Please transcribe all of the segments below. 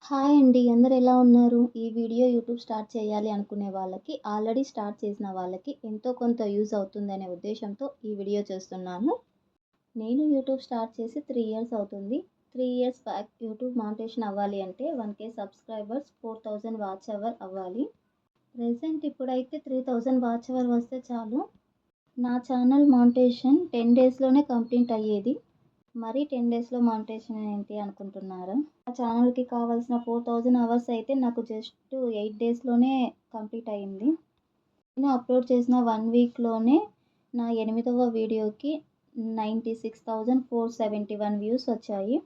Hi అండి. అందరూ ఎలా ఉన్నారు? ఈ వీడియో యూట్యూబ్ స్టార్ట్ చేయాలి అనుకునే వాళ్ళకి, ఆల్రెడీ స్టార్ట్ చేసిన వాళ్ళకి ఎంతో కొంత యూజ్ అవుతుందనే ఉద్దేశంతో ఈ వీడియో చేస్తున్నాను. నేను యూట్యూబ్ స్టార్ట్ చేసి 3 ఇయర్స్ అవుతుంది. 3 ఇయర్స్ బ్యాక్ యూట్యూబ్ మానిటైజేషన్ అవ్వాలి అంటే 1,000 సబ్స్క్రైబర్స్, 4,000 వాచ్ అవర్ అవ్వాలి. ప్రెజెంట్ ఇప్పుడైతే 3,000 వాచ్ అవర్ వస్తే చాలు. నా ఛానల్ మానిటైజేషన్ 10 డేస్‌లోనే కంప్లీట్ అయ్యేది. మరి 10 డేస్‌లో మానిటైజేషన్ ఏంటి అనుకుంటున్నారా? నా ఛానల్‌కి కావాల్సిన 4,000 అవర్స్ అయితే నాకు జస్ట్ 8 డేస్‌లోనే కంప్లీట్ అయింది. నేను అప్లోడ్ చేసిన 1 వీక్‌లోనే నా 8వ వీడియోకి 96,471 వ్యూస్ వచ్చాయి.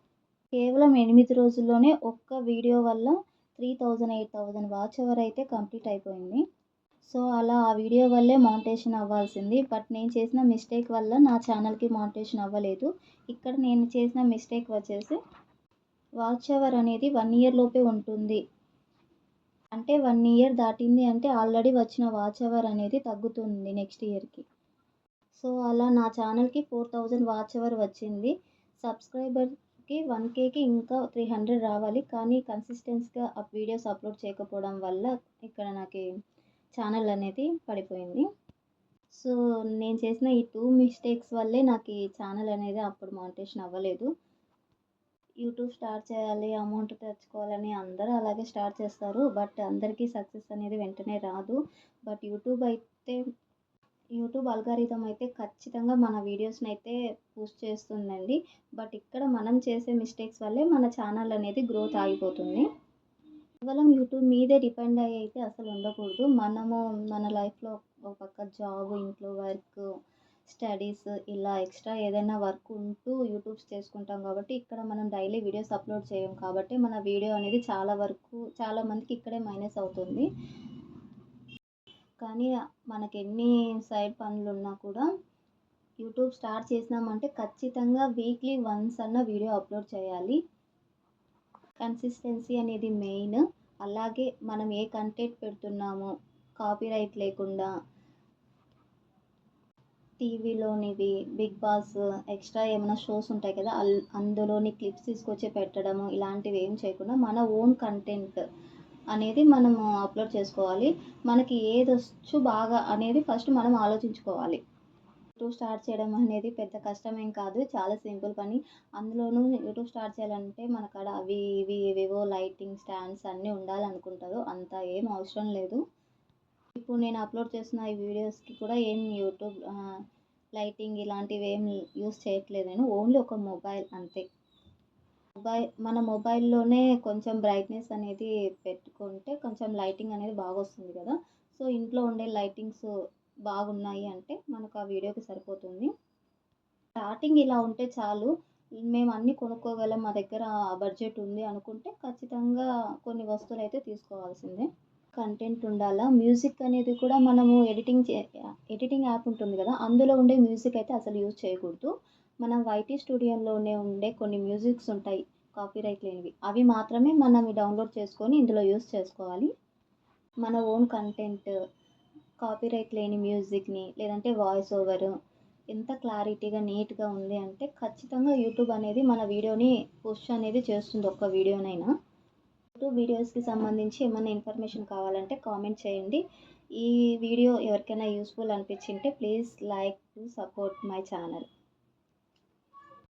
కేవలం 8 రోజుల్లోనే ఒక్క వీడియో వల్ల 3,000, 8,000 వాచ్ అవర్ అయితే కంప్లీట్ అయిపోయింది. సో, అలా ఆ వీడియో వల్లే మానిటైజేషన్ అవ్వాల్సింది. బట్ నేను చేసిన మిస్టేక్ వల్ల నా ఛానల్‌కి మానిటైజేషన్ అవ్వలేదు. ఇక్కడ నేను చేసిన మిస్టేక్ వచ్చేసి వాచ్ అవర్ అనేది 1 ఇయర్ లోపే ఉంటుంది. అంటే 1 ఇయర్ దాటింది అంటే ఆల్రెడీ వచ్చిన వాచ్ అవర్ అనేది తగ్గుతుంది నెక్స్ట్ ఇయర్‌కి. సో, అలా నా ఛానల్‌కి 4,000 వాచ్ అవర్ వచ్చింది. సబ్స్క్రైబర్‌కి 1,000కి ఇంకా 300 రావాలి. కానీ కన్సిస్టెన్సీగా వీడియోస్ అప్లోడ్ చేయకపోవడం వల్ల ఇక్కడ నాకి ఛానల్ అనేది పడిపోయింది. సో, నేను చేసిన ఈ 2 మిస్టేక్స్ వల్లే నాకు ఈ ఛానల్ అనేది అప్పుడు మానిటైజేషన్ అవ్వలేదు. యూట్యూబ్ స్టార్ట్ చేయాలి, అమౌంట్ తెచ్చుకోవాలని అందరూ అలాగే స్టార్ట్ చేస్తారు. బట్ అందరికీ సక్సెస్ అనేది వెంటనే రాదు. బట్ యూట్యూబ్ అల్గారిథం అయితే ఖచ్చితంగా మన వీడియోస్‌ని అయితే పుష్ చేస్తుందండి. బట్ ఇక్కడ మనం చేసే మిస్టేక్స్ వల్లే మన ఛానల్ అనేది గ్రోత్ ఆగిపోతుంది. కేవలం యూట్యూబ్ మీదే డిపెండ్ అయ్యి అయితే అసలు ఉండకూడదు. మనము మన లైఫ్‌లో ఒక పక్క జాబ్, ఇంట్లో వర్క్, స్టడీస్ ఇలా ఎక్స్ట్రా ఏదైనా వర్క్ ఉంటూ యూట్యూబ్స్ చేసుకుంటాం కాబట్టి ఇక్కడ మనం డైలీ వీడియోస్ అప్లోడ్ చేయం కాబట్టి మన వీడియో అనేది చాలా మందికి ఇక్కడే మైనస్ అవుతుంది. కానీ మనకెన్ని సైడ్ పనులున్నా కూడా యూట్యూబ్ స్టార్ట్ చేసినామంటే ఖచ్చితంగా వీక్లీ వన్స్ అన్న వీడియో అప్లోడ్ చేయాలి. కన్సిస్టెన్సీ అనేది మెయిన్. అలాగే మనం ఏ కంటెంట్ పెడుతున్నామో కాపీరైట్ లేకుండా టీవీలోనివి, బిగ్ బాస్, ఎక్స్ట్రా ఏమైనా షోస్ ఉంటాయి కదా! అందులోని క్లిప్స్ తీసుకొచ్చి పెట్టడము ఇలాంటివి ఏం చేయకుండా మన ఓన్ కంటెంట్ అనేది మనము అప్లోడ్ చేసుకోవాలి. మనకి ఏదొచ్చు బాగా అనేది ఫస్ట్ మనం ఆలోచించుకోవాలి. యూట్యూబ్ స్టార్ట్ చేయడం అనేది పెద్ద కష్టమేం కాదు. చాలా సింపుల్ పని. అందులోనూ యూట్యూబ్ స్టార్ట్ చేయాలంటే మన కాడ అవి ఇవి ఏవేవో లైటింగ్ స్టాండ్స్ అన్నీ ఉండాలనుకుంటారు. అంత ఏం అవసరం లేదు. ఇప్పుడు నేను అప్లోడ్ చేస్తున్న ఈ వీడియోస్‌కి కూడా ఏం యూట్యూబ్ లైటింగ్ ఇలాంటివి ఏం యూజ్ చేయట్లేదు నేను. ఓన్లీ ఒక మొబైల్ అంతే. మన మొబైల్‌లోనే కొంచెం బ్రైట్‌నెస్ అనేది పెట్టుకుంటే కొంచెం లైటింగ్ అనేది బాగొస్తుంది కదా! సో, ఇంట్లో ఉండే లైటింగ్స్ బాగున్నాయి అంటే మనకు ఆ వీడియోకి సరిపోతుంది. స్టార్టింగ్ ఇలా ఉంటే చాలు. మేము అన్నీ కొనుక్కోగలం, మా దగ్గర బడ్జెట్ ఉంది అనుకుంటే ఖచ్చితంగా కొన్ని వస్తువులైతే తీసుకోవాల్సిందే. కంటెంట్ ఉండాలా. మ్యూజిక్ అనేది కూడా మనము ఎడిటింగ్ యాప్ ఉంటుంది కదా! అందులో ఉండే మ్యూజిక్ అయితే అసలు యూజ్ చేయకూడదు. మనం వైటీ స్టూడియోలోనే ఉండే కొన్ని మ్యూజిక్స్ ఉంటాయి కాపీరైట్ లేనివి. అవి మాత్రమే మనం డౌన్‌లోడ్ చేసుకొని ఇందులో యూజ్ చేసుకోవాలి. మన ఓన్ కంటెంట్ కాపీరైట్ లేని మ్యూజిక్‌ని లేదంటే వాయిస్ ఓవర్ ఎంత క్లారిటీగా, నీట్‌గా ఉంది అంటే ఖచ్చితంగా యూట్యూబ్ అనేది మన వీడియోని పుష్ అనేది చేస్తుంది ఒక్క వీడియోనైనా. యూట్యూబ్ వీడియోస్‌కి సంబంధించి ఏమన్నా ఇన్ఫర్మేషన్ కావాలంటే కామెంట్ చేయండి. ఈ వీడియో ఎవరికైనా యూజ్‌ఫుల్ అనిపించింటే please like to support my channel.